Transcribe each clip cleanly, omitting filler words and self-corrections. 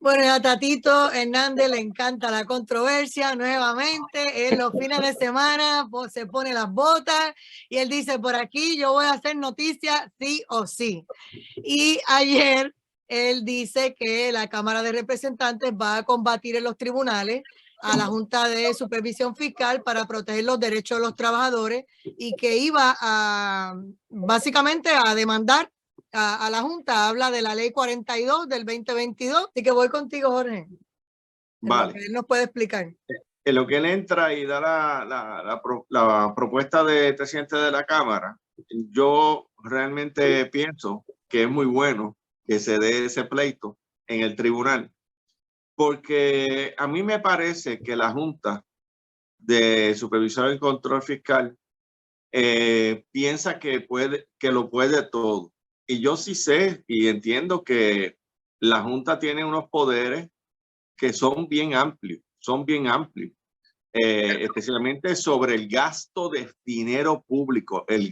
Bueno, a Tatito Hernández le encanta la controversia nuevamente. En los fines de semana pues, se pone las botas y él dice, por aquí yo voy a hacer noticias sí o sí. Y ayer él dice que la Cámara de Representantes va a combatir en los tribunales a la Junta de Supervisión Fiscal para proteger los derechos de los trabajadores y que iba a básicamente a demandar a la Junta. Habla de la ley 42 del 2022. Así que voy contigo, Jorge. Vale. Lo que él nos puede explicar. En lo que él entra y da la propuesta de presidente de la Cámara, yo realmente pienso que es muy bueno que se dé ese pleito en el tribunal, porque a mí me parece que la Junta de Supervisión y Control Fiscal piensa que lo puede todo. Y yo sí sé y entiendo que la Junta tiene unos poderes que son bien amplios, especialmente sobre el gasto de dinero público, el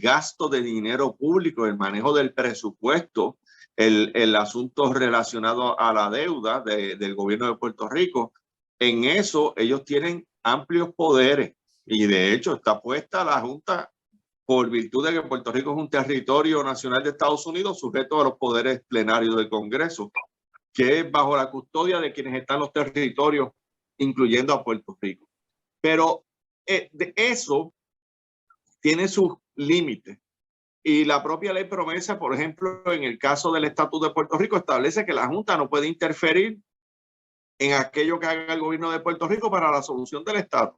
manejo del presupuesto, el asunto relacionado a la deuda del gobierno de Puerto Rico. En eso ellos tienen amplios poderes y de hecho está puesta la Junta por virtud de que Puerto Rico es un territorio nacional de Estados Unidos sujeto a los poderes plenarios del Congreso, que es bajo la custodia de quienes están los territorios, incluyendo a Puerto Rico. Pero de eso tiene sus límites. Y la propia ley promesa, por ejemplo, en el caso del Estatuto de Puerto Rico, establece que la Junta no puede interferir en aquello que haga el gobierno de Puerto Rico para la solución del Estado.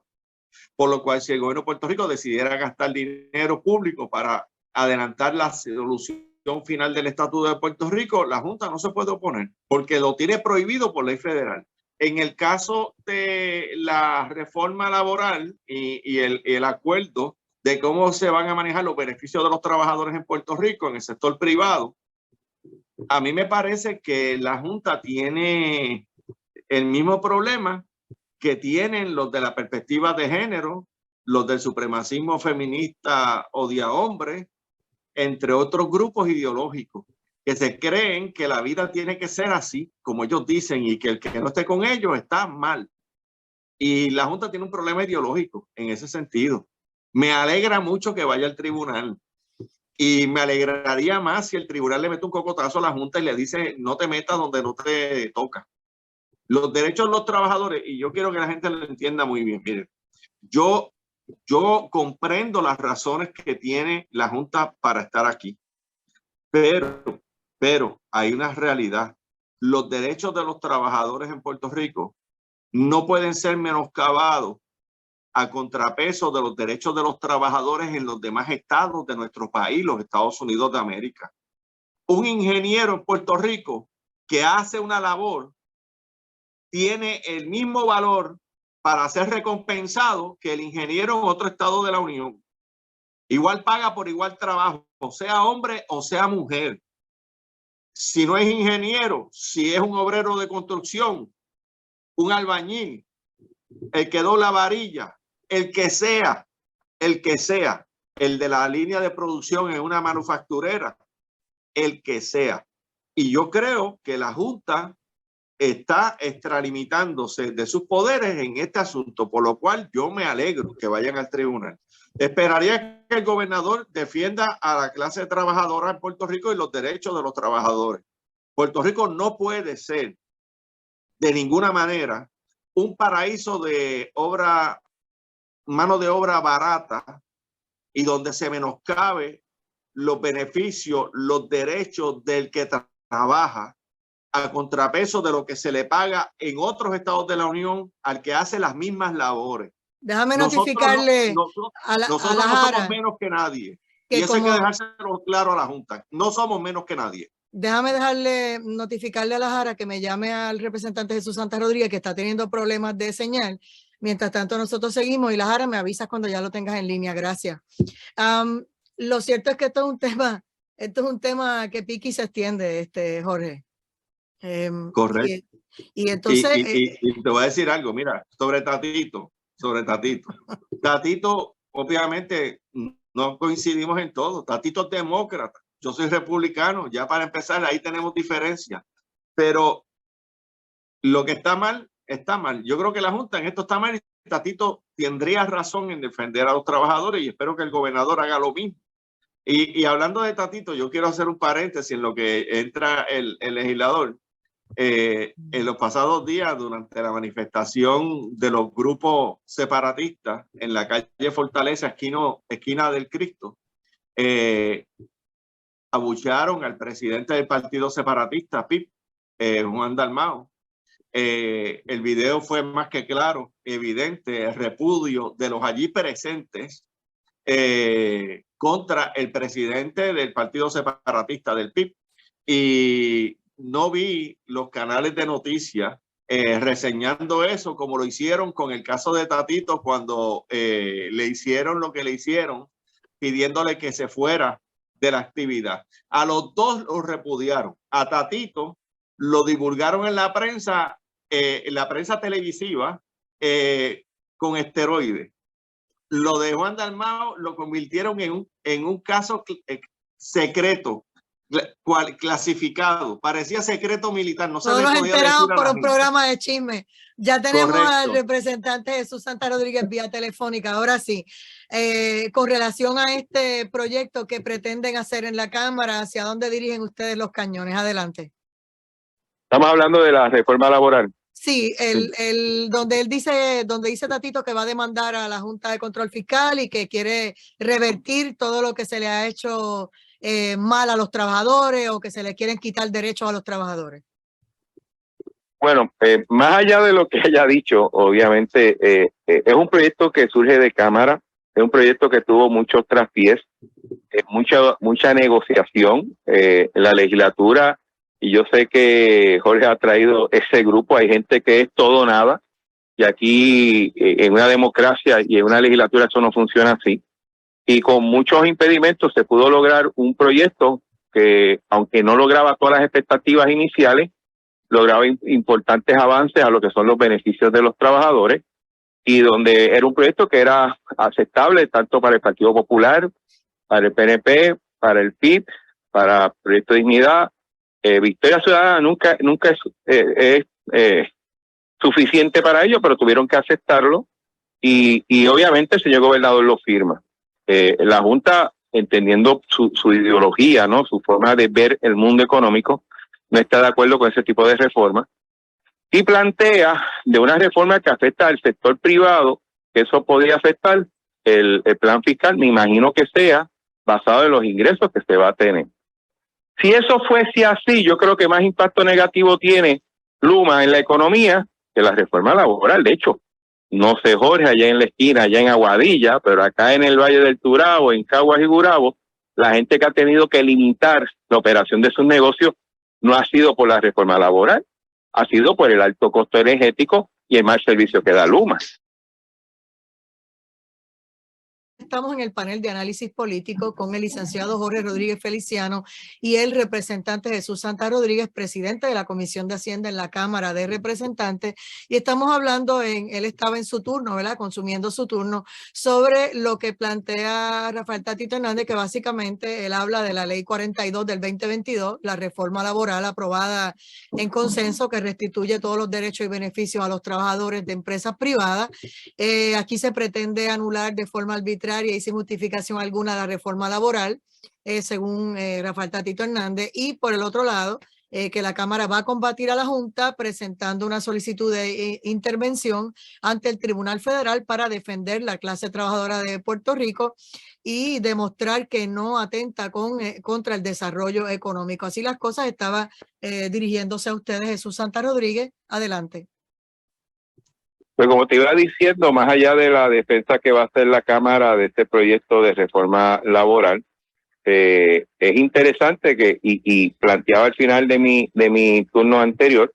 Por lo cual, si el gobierno de Puerto Rico decidiera gastar dinero público para adelantar la solución final del Estatuto de Puerto Rico, la Junta no se puede oponer porque lo tiene prohibido por ley federal. En el caso de la reforma laboral y el acuerdo de cómo se van a manejar los beneficios de los trabajadores en Puerto Rico, en el sector privado, a mí me parece que la Junta tiene el mismo problema que tienen los de la perspectiva de género, los del supremacismo feminista odia hombres, entre otros grupos ideológicos que se creen que la vida tiene que ser así, como ellos dicen, y que el que no esté con ellos está mal. Y la Junta tiene un problema ideológico en ese sentido. Me alegra mucho que vaya al tribunal y me alegraría más si el tribunal le mete un cocotazo a la Junta y le dice no te metas donde no te toca. Los derechos de los trabajadores, y yo quiero que la gente lo entienda muy bien, miren, yo comprendo las razones que tiene la Junta para estar aquí, pero hay una realidad. Los derechos de los trabajadores en Puerto Rico no pueden ser menoscabados a contrapeso de los derechos de los trabajadores en los demás estados de nuestro país, los Estados Unidos de América. Un ingeniero en Puerto Rico que hace una labor tiene el mismo valor para ser recompensado que el ingeniero en otro estado de la Unión. Igual paga por igual trabajo, sea hombre o sea mujer. Si no es ingeniero, si es un obrero de construcción, un albañil, el que dobla varilla, el que sea, el de la línea de producción en una manufacturera, el que sea. Y yo creo que la Junta está extralimitándose de sus poderes en este asunto, por lo cual yo me alegro que vayan al tribunal. Esperaría que el gobernador defienda a la clase trabajadora en Puerto Rico y los derechos de los trabajadores. Puerto Rico no puede ser de ninguna manera un paraíso de mano de obra barata y donde se menoscabe los beneficios, los derechos del que trabaja a contrapeso de lo que se le paga en otros estados de la Unión al que hace las mismas labores. Déjame notificarle a la Jara no somos menos que nadie. Y eso hay que dejárselo claro a la Junta. No somos menos que nadie. Déjame notificarle a la Jara que me llame al representante Jesús Santa Rodríguez, que está teniendo problemas de señal. Mientras tanto, nosotros seguimos y la Jara me avisas cuando ya lo tengas en línea. Gracias. Lo cierto es que esto es un tema que pique y se extiende, Jorge. Correcto. Y entonces... Y te voy a decir algo, mira, sobre Tatito. Tatito, obviamente, no coincidimos en todo. Tatito es demócrata. Yo soy republicano. Ya para empezar, ahí tenemos diferencias. Pero lo que está mal, está mal. Yo creo que la Junta en esto está mal y Tatito tendría razón en defender a los trabajadores y espero que el gobernador haga lo mismo. Y hablando de Tatito, yo quiero hacer un paréntesis en lo que entra el legislador. En los pasados días, durante la manifestación de los grupos separatistas en la calle Fortaleza, esquina del Cristo, abuchearon al presidente del partido separatista, PIP, Juan Dalmau. El video fue más que claro, evidente, el repudio de los allí presentes contra el presidente del partido separatista del PIB. Y no vi los canales de noticias reseñando eso como lo hicieron con el caso de Tatito cuando le hicieron lo que le hicieron, pidiéndole que se fuera de la actividad. A los dos los repudiaron. A Tatito lo divulgaron en la prensa televisiva con esteroides. Lo de Juan Dalmau lo convirtieron en un caso secreto, clasificado. Parecía secreto militar. No se le podía decir a la gente. Nos enteramos por un programa de chisme. Ya tenemos al representante Jesús Santa Rodríguez vía telefónica. Ahora sí, con relación a este proyecto que pretenden hacer en la Cámara, ¿hacia dónde dirigen ustedes los cañones? Adelante. Estamos hablando de la reforma laboral. Sí, donde dice Tatito que va a demandar a la Junta de Control Fiscal y que quiere revertir todo lo que se le ha hecho mal a los trabajadores o que se le quieren quitar derechos a los trabajadores. Bueno, más allá de lo que haya dicho, obviamente es un proyecto que surge de Cámara, es un proyecto que tuvo muchos traspiés, mucha negociación en la legislatura. Y yo sé que Jorge ha traído ese grupo. Hay gente que es todo o nada. Y aquí en una democracia y en una legislatura eso no funciona así. Y con muchos impedimentos se pudo lograr un proyecto que, aunque no lograba todas las expectativas iniciales, lograba importantes avances a lo que son los beneficios de los trabajadores. Y donde era un proyecto que era aceptable tanto para el Partido Popular, para el PNP, para el PIB, para el Proyecto de Dignidad. Victoria Ciudadana nunca es suficiente para ello, pero tuvieron que aceptarlo y obviamente el señor gobernador lo firma. La Junta, entendiendo su ideología, ¿no? Su forma de ver el mundo económico, no está de acuerdo con ese tipo de reforma y plantea de una reforma que afecta al sector privado, que eso podría afectar el plan fiscal, me imagino que sea basado en los ingresos que se va a tener. Si eso fuese así, yo creo que más impacto negativo tiene Luma en la economía que la reforma laboral. De hecho, no sé, Jorge, allá en la esquina, allá en Aguadilla, pero acá en el Valle del Turabo, en Caguas y Gurabo, la gente que ha tenido que limitar la operación de sus negocios no ha sido por la reforma laboral, ha sido por el alto costo energético y el mal servicio que da Luma. Estamos en el panel de análisis político con el licenciado Jorge Rodríguez Feliciano y el representante Jesús Santa Rodríguez, presidente de la Comisión de Hacienda en la Cámara de Representantes. Y estamos hablando, él estaba en su turno, ¿verdad? Consumiendo su turno, sobre lo que plantea Rafael Tatito Hernández, que básicamente él habla de la Ley 42 del 2022, la reforma laboral aprobada en consenso que restituye todos los derechos y beneficios a los trabajadores de empresas privadas. Aquí se pretende anular de forma arbitraria y sin justificación alguna la reforma laboral, según Rafael Tatito Hernández, y por el otro lado, que la Cámara va a combatir a la Junta presentando una solicitud de intervención ante el Tribunal Federal para defender la clase trabajadora de Puerto Rico y demostrar que no atenta contra el desarrollo económico. Así las cosas. Estaba dirigiéndose a ustedes Jesús Santa Rodríguez. Adelante. Pues como te iba diciendo, más allá de la defensa que va a hacer la Cámara de este proyecto de reforma laboral, es interesante que, y planteaba al final de mi turno anterior,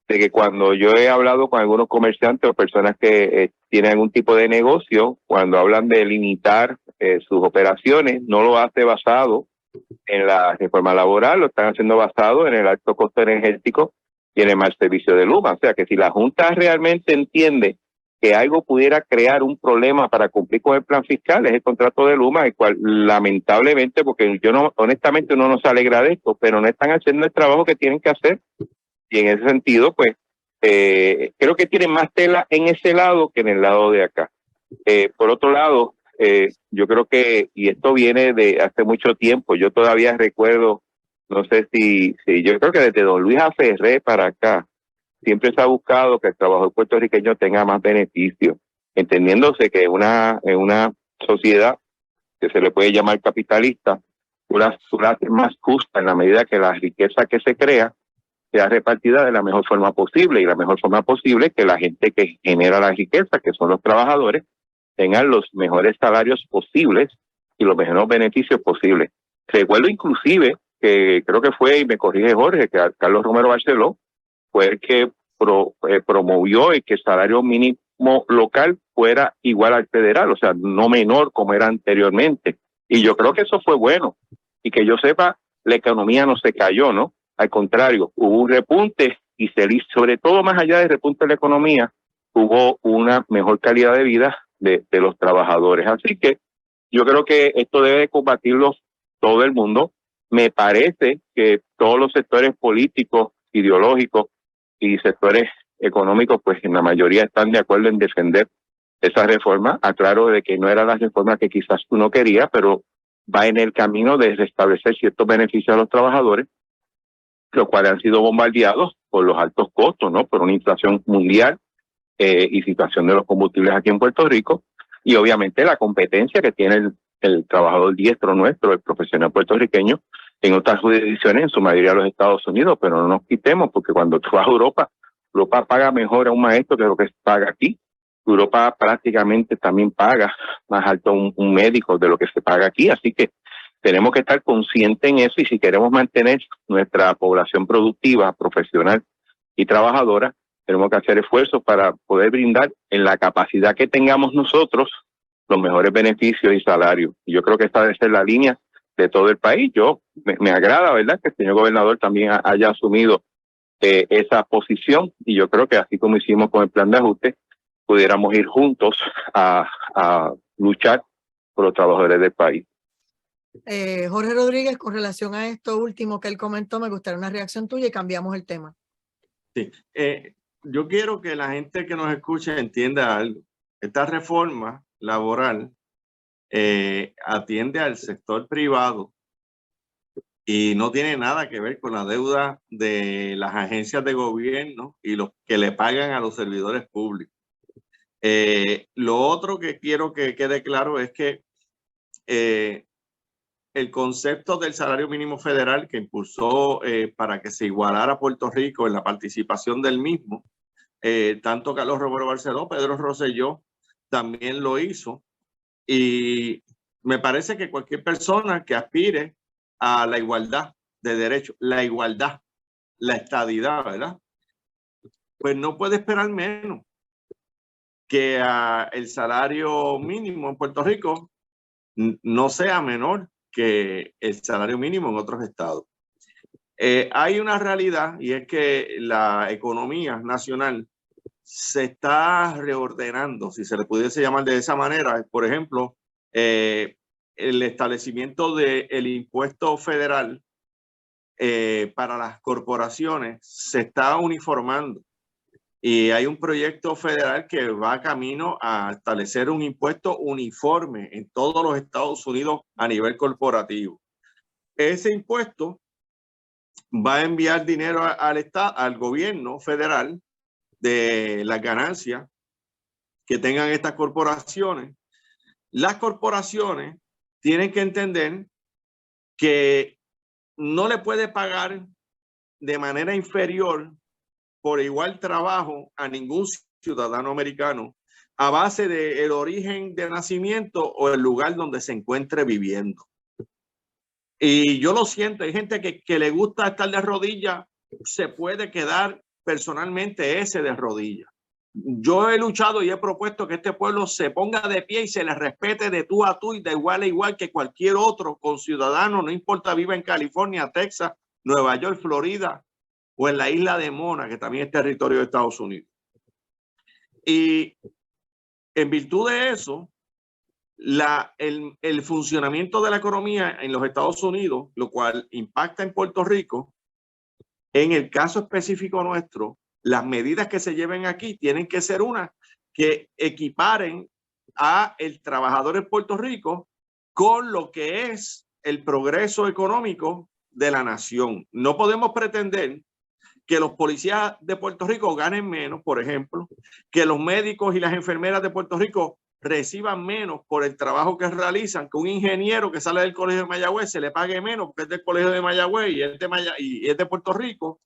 de que cuando yo he hablado con algunos comerciantes o personas que tienen algún tipo de negocio, cuando hablan de limitar sus operaciones, no lo hace basado en la reforma laboral, lo están haciendo basado en el alto costo energético y en el mal servicio de Luma. O sea que si la Junta realmente entiende que algo pudiera crear un problema para cumplir con el plan fiscal, es el contrato de Luma, el cual lamentablemente, porque honestamente uno no se alegra de esto, pero no están haciendo el trabajo que tienen que hacer. Y en ese sentido, pues, creo que tiene más tela en ese lado que en el lado de acá. Por otro lado, yo creo que, y esto viene de hace mucho tiempo, yo todavía recuerdo, no sé si yo creo que desde don Luis Aferré para acá, siempre se ha buscado que el trabajador puertorriqueño tenga más beneficios, entendiéndose que en una sociedad que se le puede llamar capitalista, una más justa en la medida que la riqueza que se crea sea repartida de la mejor forma posible, y la mejor forma posible es que la gente que genera la riqueza, que son los trabajadores, tengan los mejores salarios posibles y los mejores beneficios posibles. Recuerdo inclusive que creo que fue, y me corrige Jorge, que Carlos Romero Barceló fue el que promovió el que el salario mínimo local fuera igual al federal, o sea, no menor como era anteriormente. Y yo creo que eso fue bueno. Y que yo sepa, la economía no se cayó, ¿no? Al contrario, hubo un repunte y sobre todo más allá del repunte de la economía, hubo una mejor calidad de vida de los trabajadores. Así que yo creo que esto debe combatirlo todo el mundo. Me parece que todos los sectores políticos, ideológicos y sectores económicos, pues en la mayoría están de acuerdo en defender esa reforma. Aclaro de que no era la reforma que quizás uno quería, pero va en el camino de restablecer ciertos beneficios a los trabajadores, los cuales han sido bombardeados por los altos costos, ¿no? Por una inflación mundial y situación de los combustibles aquí en Puerto Rico, y obviamente la competencia que tiene el trabajador diestro nuestro, el profesional puertorriqueño, en otras jurisdicciones, en su mayoría los Estados Unidos, pero no nos quitemos, porque cuando tú vas a Europa paga mejor a un maestro que lo que se paga aquí. Europa prácticamente también paga más alto un médico de lo que se paga aquí, así que tenemos que estar conscientes en eso, y si queremos mantener nuestra población productiva, profesional y trabajadora, tenemos que hacer esfuerzos para poder brindar en la capacidad que tengamos nosotros los mejores beneficios y salarios. Y yo creo que esta debe ser la línea de todo el país. Me agrada, ¿verdad?, que el señor gobernador también haya asumido esa posición, y yo creo que así como hicimos con el plan de ajuste, pudiéramos ir juntos a luchar por los trabajadores del país. Jorge Rodríguez, con relación a esto último que él comentó, me gustaría una reacción tuya y cambiamos el tema. Sí, yo quiero que la gente que nos escuche entienda algo. Esta reforma laboral atiende al sector privado y no tiene nada que ver con la deuda de las agencias de gobierno y los que le pagan a los servidores públicos. Lo otro que quiero que quede claro es que el concepto del salario mínimo federal que impulsó para que se igualara a Puerto Rico en la participación del mismo, tanto Carlos Romero Barceló, Pedro Rosselló también lo hizo, y me parece que cualquier persona que aspire a la igualdad de derechos, la igualdad, la estadidad, ¿verdad?, pues no puede esperar menos que el salario mínimo en Puerto Rico no sea menor que el salario mínimo en otros estados. Hay una realidad, y es que la economía nacional se está reordenando, si se le pudiese llamar de esa manera. Por ejemplo, el establecimiento del impuesto federal para las corporaciones se está uniformando, y hay un proyecto federal que va camino a establecer un impuesto uniforme en todos los Estados Unidos a nivel corporativo. Ese impuesto va a enviar dinero al gobierno federal de las ganancias que tengan estas corporaciones. Las corporaciones tienen que entender que no le puede pagar de manera inferior por igual trabajo a ningún ciudadano americano a base del origen de nacimiento o el lugar donde se encuentre viviendo. Y yo lo siento, hay gente que le gusta estar de rodillas, se puede quedar personalmente ese de rodillas. Yo he luchado y he propuesto que este pueblo se ponga de pie y se le respete de tú a tú y de igual a igual que cualquier otro conciudadano, no importa viva en California, Texas, Nueva York, Florida o en la isla de Mona, que también es territorio de Estados Unidos. Y en virtud de eso, el funcionamiento de la economía en los Estados Unidos, lo cual impacta en Puerto Rico, en el caso específico nuestro, las medidas que se lleven aquí tienen que ser unas que equiparen a el trabajador en Puerto Rico con lo que es el progreso económico de la nación. No podemos pretender que los policías de Puerto Rico ganen menos, por ejemplo, que los médicos y las enfermeras de Puerto Rico reciban menos por el trabajo que realizan, que un ingeniero que sale del colegio de Mayagüez se le pague menos porque es del colegio de Mayagüez y es de Puerto Rico.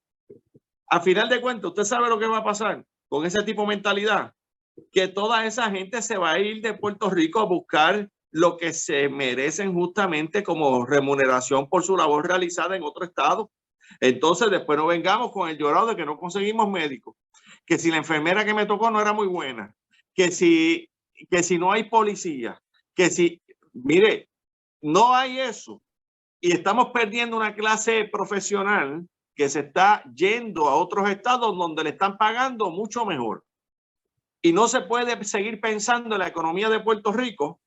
A final de cuentas, usted sabe lo que va a pasar con ese tipo de mentalidad, que toda esa gente se va a ir de Puerto Rico a buscar lo que se merecen justamente como remuneración por su labor realizada en otro estado. Entonces después no vengamos con el llorado de que no conseguimos médicos, que si la enfermera que me tocó no era muy buena, que si no hay policía, que si, mire, no hay eso. Y estamos perdiendo una clase profesional que se está yendo a otros estados donde le están pagando mucho mejor. Y no se puede seguir pensando en la economía de Puerto Rico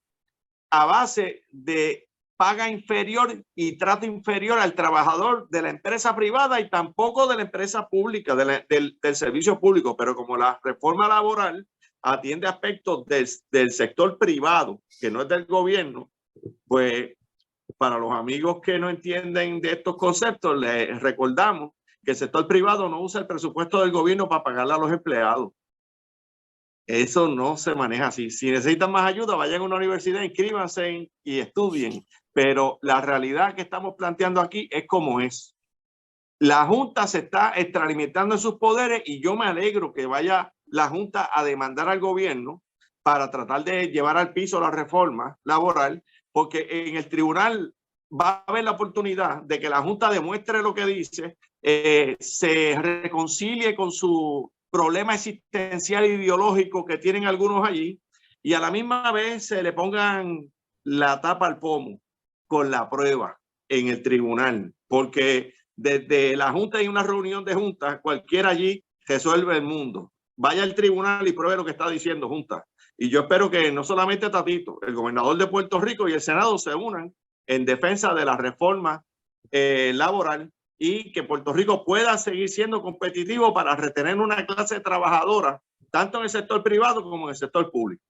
a base de paga inferior y trato inferior al trabajador de la empresa privada y tampoco de la empresa pública, del servicio público. Pero como la reforma laboral atiende aspectos del sector privado, que no es del gobierno, pues para los amigos que no entienden de estos conceptos, les recordamos que el sector privado no usa el presupuesto del gobierno para pagarle a los empleados. Eso no se maneja así. Si necesitan más ayuda, vayan a una universidad, inscríbanse y estudien. Pero la realidad que estamos planteando aquí es como es. La Junta se está extralimitando en sus poderes y yo me alegro que vaya la Junta a demandar al gobierno para tratar de llevar al piso la reforma laboral, porque en el tribunal va a haber la oportunidad de que la Junta demuestre lo que dice, se reconcilie con su problema existencial e ideológico que tienen algunos allí y a la misma vez se le pongan la tapa al pomo con la prueba en el tribunal, porque desde la Junta hay una reunión de juntas, cualquiera allí resuelve el mundo. Vaya al tribunal y pruebe lo que está diciendo Junta. Y yo espero que no solamente Tatito, el gobernador de Puerto Rico y el Senado se unan en defensa de la reforma laboral y que Puerto Rico pueda seguir siendo competitivo para retener una clase trabajadora, tanto en el sector privado como en el sector público.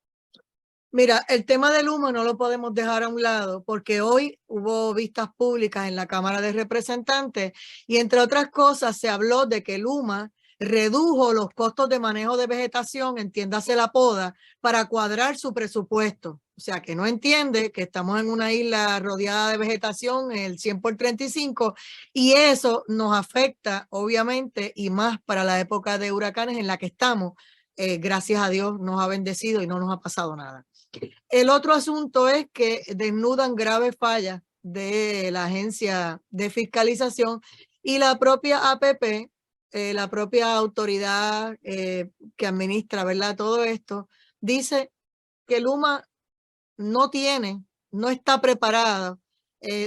Mira, el tema del humo no lo podemos dejar a un lado porque hoy hubo vistas públicas en la Cámara de Representantes y entre otras cosas se habló de que Luma redujo los costos de manejo de vegetación, entiéndase la poda, para cuadrar su presupuesto. O sea, que no entiende que estamos en una isla rodeada de vegetación, el 100 por 35, y eso nos afecta, obviamente, y más para la época de huracanes en la que estamos. Gracias a Dios nos ha bendecido y no nos ha pasado nada. El otro asunto es que desnudan graves fallas de la agencia de fiscalización y la propia APP, la propia autoridad que administra, ¿verdad? Todo esto, dice que Luma no está preparada,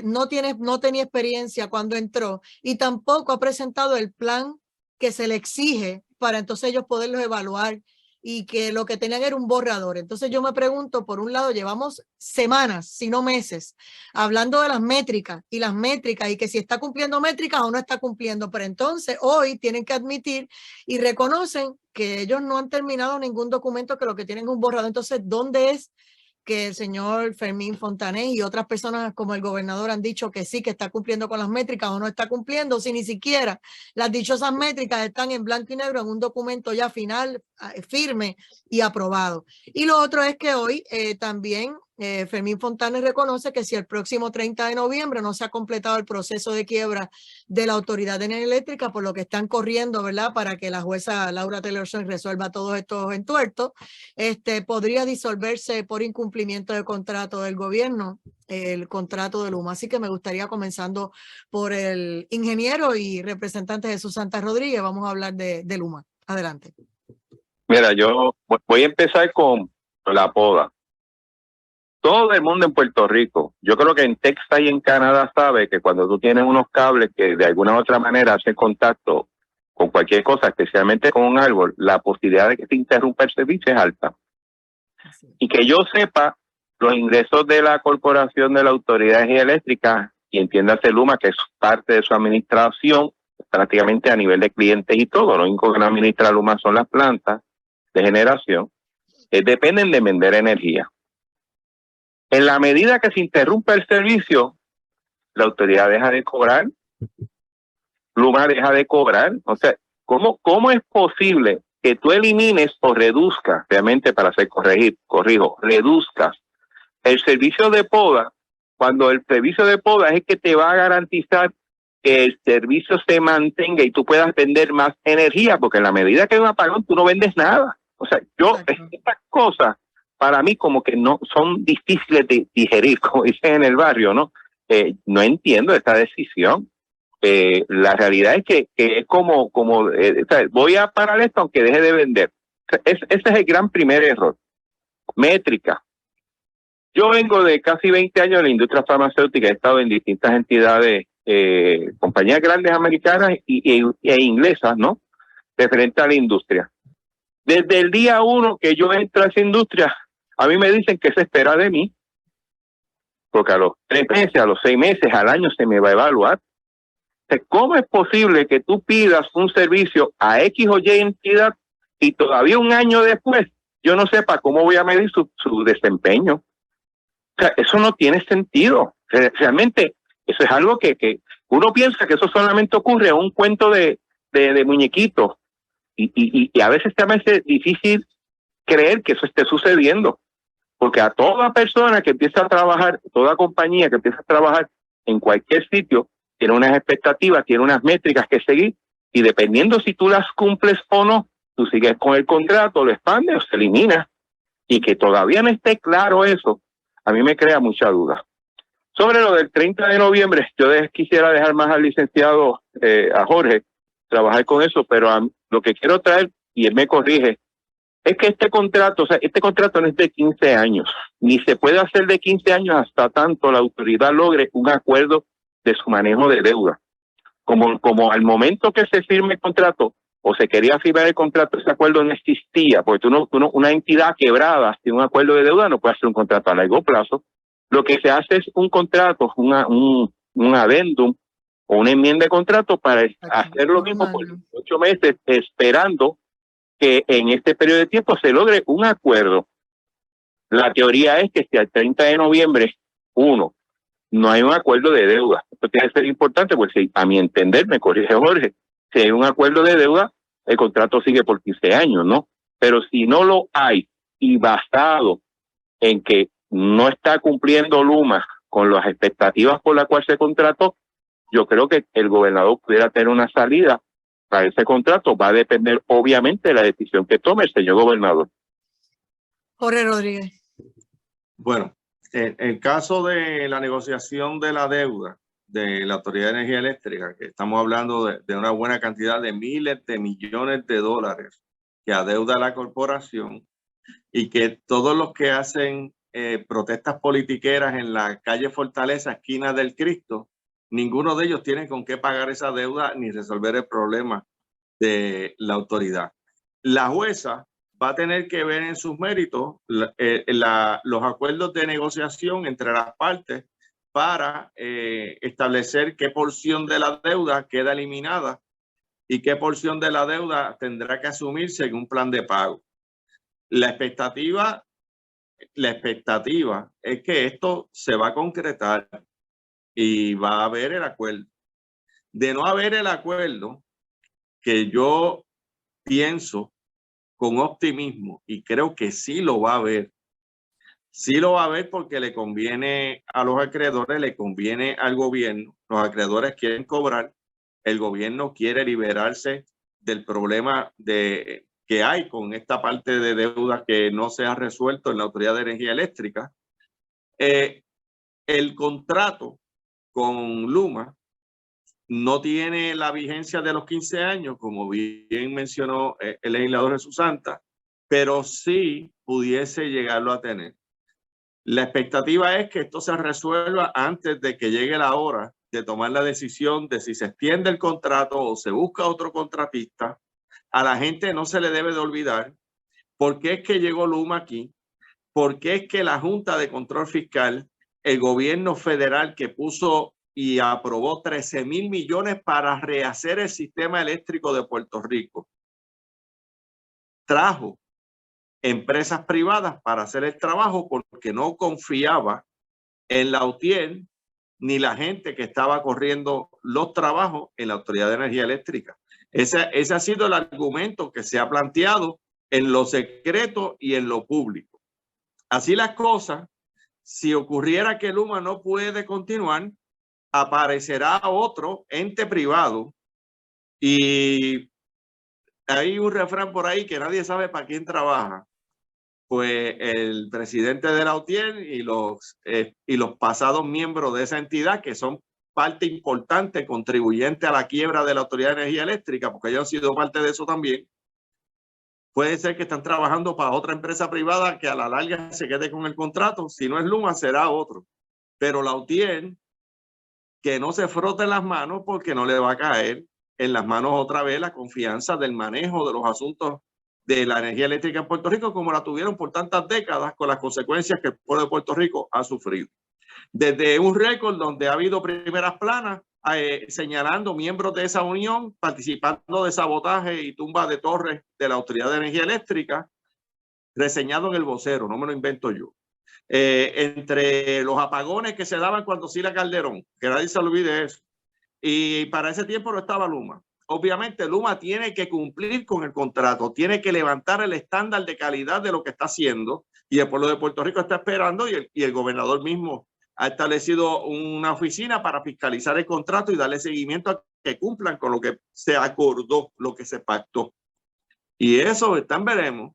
no tenía experiencia cuando entró y tampoco ha presentado el plan que se le exige para entonces ellos poderlos evaluar y que lo que tenían era un borrador. Entonces yo me pregunto, por un lado, llevamos semanas, si no meses, hablando de las métricas y que si está cumpliendo métricas o no está cumpliendo, pero entonces hoy tienen que admitir y reconocen que ellos no han terminado ningún documento, que lo que tienen es un borrador. Entonces, ¿dónde es que el señor Fermín Fontanés y otras personas como el gobernador han dicho que sí, que está cumpliendo con las métricas o no está cumpliendo, si ni siquiera las dichosas métricas están en blanco y negro en un documento ya final, firme y aprobado? Y lo otro es que hoy también Fermín Fontanés reconoce que si el próximo 30 de noviembre no se ha completado el proceso de quiebra de la Autoridad de Energía Eléctrica, por lo que están corriendo, ¿verdad?, para que la jueza Laura Taylor-Swain resuelva todos estos entuertos, podría disolverse por incumplimiento de contrato del gobierno, el contrato de Luma. Así que me gustaría, comenzando por el ingeniero y representante Jesús Santa Rodríguez, vamos a hablar de Luma. Adelante. Mira, yo voy a empezar con la poda. Todo el mundo en Puerto Rico, yo creo que en Texas y en Canadá sabe que cuando tú tienes unos cables que de alguna u otra manera hacen contacto con cualquier cosa, especialmente con un árbol, la posibilidad de que se interrumpa el servicio es alta. Y que yo sepa, los ingresos de la Corporación de la Autoridad de Energía Eléctrica, y entiéndase Luma, que es parte de su administración, prácticamente a nivel de clientes y todo. Lo único que no administra Luma son las plantas de generación, dependen de vender energía. En la medida que se interrumpe el servicio, la autoridad deja de cobrar, Luma deja de cobrar. O sea, ¿cómo es posible que tú elimines o reduzcas, realmente para hacer reduzcas el servicio de poda, cuando el servicio de poda es el que te va a garantizar que el servicio se mantenga y tú puedas vender más energía, porque en la medida que hay un apagón tú no vendes nada? O sea, estas cosas para mí como que no son difíciles de digerir, como dicen en el barrio, ¿no? No entiendo esta decisión. La realidad es que es como voy a parar esto aunque deje de vender. Ese es el gran primer error. Métrica. Yo vengo de casi 20 años en la industria farmacéutica, he estado en distintas entidades, compañías grandes americanas e inglesas, ¿no? Referente a la industria. Desde el día 1 que yo entro a esa industria, a mí me dicen que se espera de mí, porque a los 3 meses, a los 6 meses, al año se me va a evaluar. ¿Cómo es posible que tú pidas un servicio a X o Y entidad y todavía un año después yo no sepa cómo voy a medir su desempeño? O sea, eso no tiene sentido. Realmente, eso es algo que uno piensa que eso solamente ocurre en un cuento de muñequitos. Y a veces se me hace difícil creer que eso esté sucediendo. Porque a toda persona que empieza a trabajar, toda compañía que empieza a trabajar en cualquier sitio, tiene unas expectativas, tiene unas métricas que seguir, y dependiendo si tú las cumples o no, tú sigues con el contrato, lo expandes o se elimina. Y que todavía no esté claro eso, a mí me crea mucha duda. Sobre lo del 30 de noviembre, yo quisiera dejar más al licenciado, a Jorge, trabajar con eso, pero lo que quiero traer, y él me corrige, es que este contrato no es de 15 años, ni se puede hacer de 15 años hasta tanto la autoridad logre un acuerdo de su manejo de deuda. Como al momento que se firme el contrato, o se quería firmar el contrato, ese acuerdo no existía, porque una entidad quebrada sin un acuerdo de deuda no puede hacer un contrato a largo plazo. Lo que se hace es un contrato, un adendum o una enmienda de contrato para hacer lo mismo por 8 meses, esperando que en este periodo de tiempo se logre un acuerdo. La teoría es que si al 30 de noviembre, no hay un acuerdo de deuda. Esto tiene que ser importante, pues si, a mi entender, me corrige Jorge, si hay un acuerdo de deuda, el contrato sigue por 15 años, ¿no? Pero si no lo hay, y basado en que no está cumpliendo Luma con las expectativas por las cuales se contrató, yo creo que el gobernador pudiera tener una salida para ese contrato. Va a depender, obviamente, de la decisión que tome el señor gobernador. Jorge Rodríguez. Bueno, en el caso de la negociación de la deuda de la Autoridad de Energía Eléctrica, que estamos hablando de una buena cantidad de miles de millones de dólares que adeuda la corporación, y que todos los que hacen protestas politiqueras en la calle Fortaleza, esquina del Cristo, ninguno de ellos tiene con qué pagar esa deuda ni resolver el problema de la autoridad. La jueza va a tener que ver en sus méritos los acuerdos de negociación entre las partes para establecer qué porción de la deuda queda eliminada y qué porción de la deuda tendrá que asumirse en un plan de pago. La expectativa es que esto se va a concretar y va a haber el acuerdo. De no haber el acuerdo, que yo pienso con optimismo, y creo que sí lo va a haber. Sí lo va a haber porque le conviene a los acreedores, le conviene al gobierno. Los acreedores quieren cobrar, el gobierno quiere liberarse del problema que hay con esta parte de deuda que no se ha resuelto en la Autoridad de Energía Eléctrica. El contrato con Luma no tiene la vigencia de los 15 años, como bien mencionó el legislador Jesús Santa, pero sí pudiese llegarlo a tener. La expectativa es que esto se resuelva antes de que llegue la hora de tomar la decisión de si se extiende el contrato o se busca otro contratista. A la gente no se le debe de olvidar por qué es que llegó Luma aquí, por qué es que la Junta de Control Fiscal, el gobierno federal que puso y aprobó 13.000 millones para rehacer el sistema eléctrico de Puerto Rico. Trajo empresas privadas para hacer el trabajo porque no confiaba en la UTIER ni la gente que estaba corriendo los trabajos en la Autoridad de Energía Eléctrica. Ese ha sido el argumento que se ha planteado en lo secreto y en lo público. Así las cosas, si ocurriera que Luma no puede continuar, aparecerá otro ente privado y hay un refrán por ahí que nadie sabe para quién trabaja. Pues el presidente de la UTIER y los pasados miembros de esa entidad, que son parte importante, contribuyente a la quiebra de la Autoridad de Energía Eléctrica, porque ellos han sido parte de eso también, puede ser que están trabajando para otra empresa privada que a la larga se quede con el contrato. Si no es Luma, será otro. Pero la UTIER, que no se frote las manos porque no le va a caer en las manos otra vez la confianza del manejo de los asuntos de la energía eléctrica en Puerto Rico, como la tuvieron por tantas décadas, con las consecuencias que el pueblo de Puerto Rico ha sufrido. Desde un récord donde ha habido primeras planas señalando miembros de esa unión participando de sabotaje y tumba de torres de la Autoridad de Energía Eléctrica, reseñado en el vocero, no me lo invento yo. Entre los apagones que se daban cuando Sila Calderón, que nadie se olvide eso, y para ese tiempo no estaba Luma. Obviamente Luma tiene que cumplir con el contrato, tiene que levantar el estándar de calidad de lo que está haciendo, y el pueblo de Puerto Rico está esperando, y el gobernador mismo ha establecido una oficina para fiscalizar el contrato y darle seguimiento a que cumplan con lo que se acordó, lo que se pactó. Y eso veremos.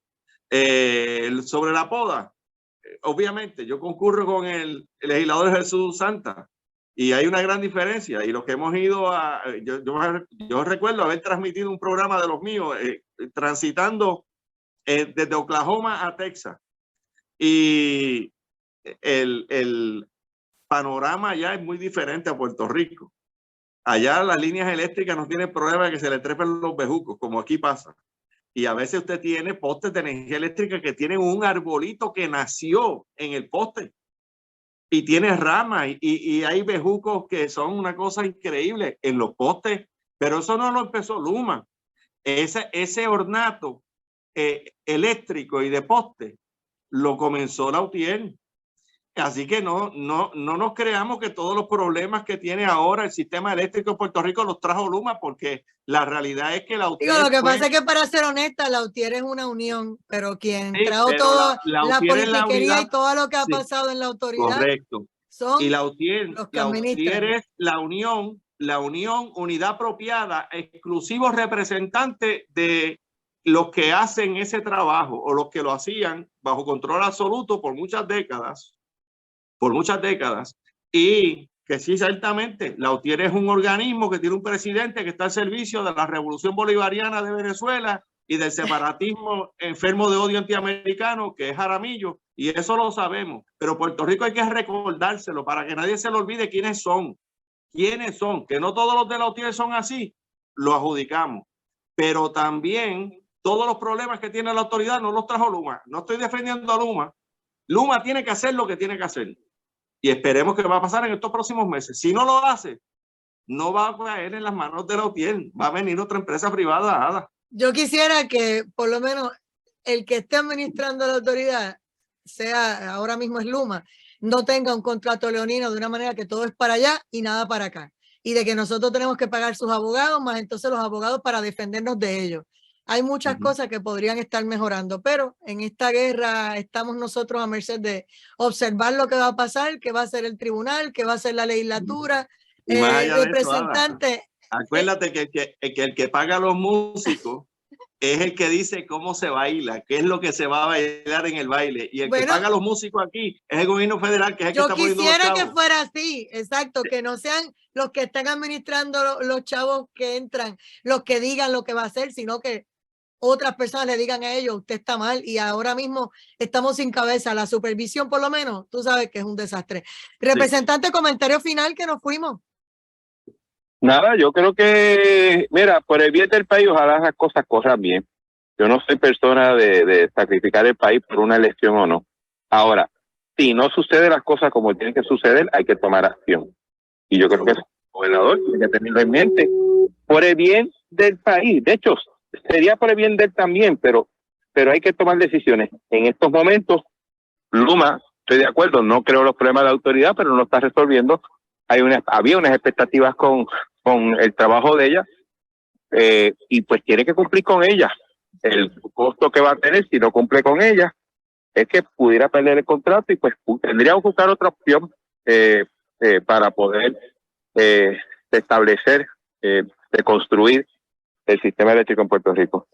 Sobre la poda, obviamente yo concurro con el legislador Jesús Santa, y hay una gran diferencia. Y los que hemos ido yo recuerdo haber transmitido un programa de los míos transitando desde Oklahoma a Texas, y el panorama allá es muy diferente a Puerto Rico. Allá las líneas eléctricas no tienen problema de que se le trepen los bejucos, como aquí pasa. Y a veces usted tiene postes de energía eléctrica que tienen un arbolito que nació en el poste y tiene ramas, y hay bejucos que son una cosa increíble en los postes, pero eso no lo empezó Luma. Ese ornato eléctrico y de poste lo comenzó la UTIER. Así que no nos creamos que todos los problemas que tiene ahora el sistema eléctrico de Puerto Rico los trajo Luma, porque la realidad es que la UTIER... Digo, lo que pasa es que, para ser honesta, la UTIER es una unión, pero quien trajo toda la politiquería y todo lo que ha pasado en la autoridad, correcto, son y la UTIER es la unión, unidad apropiada, exclusivos representantes de los que hacen ese trabajo, o los que lo hacían bajo control absoluto por muchas décadas, y que sí, ciertamente, la UTIER es un organismo que tiene un presidente que está al servicio de la Revolución Bolivariana de Venezuela y del separatismo enfermo de odio antiamericano, que es Jaramillo, y eso lo sabemos. Pero Puerto Rico hay que recordárselo para que nadie se le olvide quiénes son, que no todos los de la UTIER son así, lo adjudicamos. Pero también todos los problemas que tiene la autoridad no los trajo Luma. No estoy defendiendo a Luma. Luma tiene que hacer lo que tiene que hacer. Y esperemos que va a pasar en estos próximos meses. Si no lo hace, no va a caer en las manos de la UTIER. Va a venir otra empresa privada, Ada. Yo quisiera que por lo menos el que esté administrando la autoridad, sea ahora mismo es Luma, no tenga un contrato leonino de una manera que todo es para allá y nada para acá. Y de que nosotros tenemos que pagar sus abogados, más entonces los abogados para defendernos de ellos. Hay muchas cosas que podrían estar mejorando, pero en esta guerra estamos nosotros a merced de observar lo que va a pasar, qué va a hacer el tribunal, qué va a hacer la legislatura, representante. Acuérdate que el que paga a los músicos es el que dice cómo se baila, qué es lo que se va a bailar en el baile. Y el que paga a los músicos aquí es el gobierno federal, que es el que está poniendo los chavos. Yo quisiera que fuera así, exacto, que no sean los que están administrando los chavos que entran, los que digan lo que va a hacer, sino que otras personas le digan a ellos, usted está mal, y ahora mismo estamos sin cabeza. La supervisión, por lo menos, tú sabes que es un desastre. Representante, comentario final, que nos fuimos. Nada, yo creo que, mira, por el bien del país, ojalá las cosas corran bien. Yo no soy persona de sacrificar el país por una elección o no. Ahora, si no suceden las cosas como tienen que suceder, hay que tomar acción. Y yo creo que el gobernador tiene que tenerlo en mente por el bien del país. De hecho, sería por el bien de él también, pero hay que tomar decisiones. En estos momentos, Luma, estoy de acuerdo, no creo los problemas de la autoridad, pero no lo está resolviendo. Había unas expectativas con el trabajo de ella, y pues tiene que cumplir con ella. El costo que va a tener si no cumple con ella es que pudiera perder el contrato y pues tendría que buscar otra opción para poder establecer, de construir el sistema eléctrico en Puerto Rico.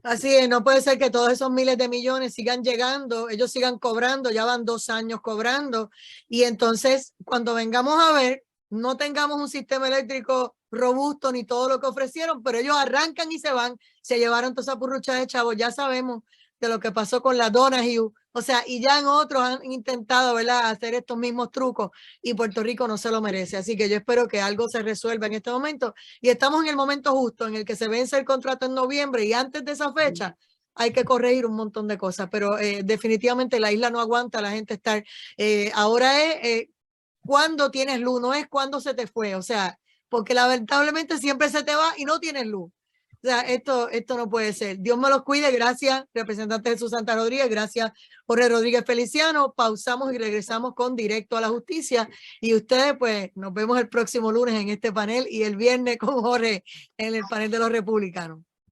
Así es, no puede ser que todos esos miles de millones sigan llegando, ellos sigan cobrando, ya van 2 años cobrando, y entonces cuando vengamos a ver, no tengamos un sistema eléctrico robusto ni todo lo que ofrecieron, pero ellos arrancan y se van, se llevaron toda esa purrucha de chavos. Ya sabemos de lo que pasó con la Donahue, o sea, y ya en otros han intentado, ¿verdad?, hacer estos mismos trucos, y Puerto Rico no se lo merece. Así que yo espero que algo se resuelva en este momento, y estamos en el momento justo en el que se vence el contrato en noviembre, y antes de esa fecha hay que corregir un montón de cosas, pero definitivamente la isla no aguanta la gente estar, ahora es cuando tienes luz, no es cuando se te fue, o sea, porque lamentablemente siempre se te va y no tienes luz. O sea, esto no puede ser. Dios me los cuide. Gracias, representante Jesús Santa Rodríguez. Gracias, Jorge Rodríguez Feliciano. Pausamos y regresamos con Directo a la Justicia. Y ustedes, pues, nos vemos el próximo lunes en este panel y el viernes con Jorge en el panel de los republicanos.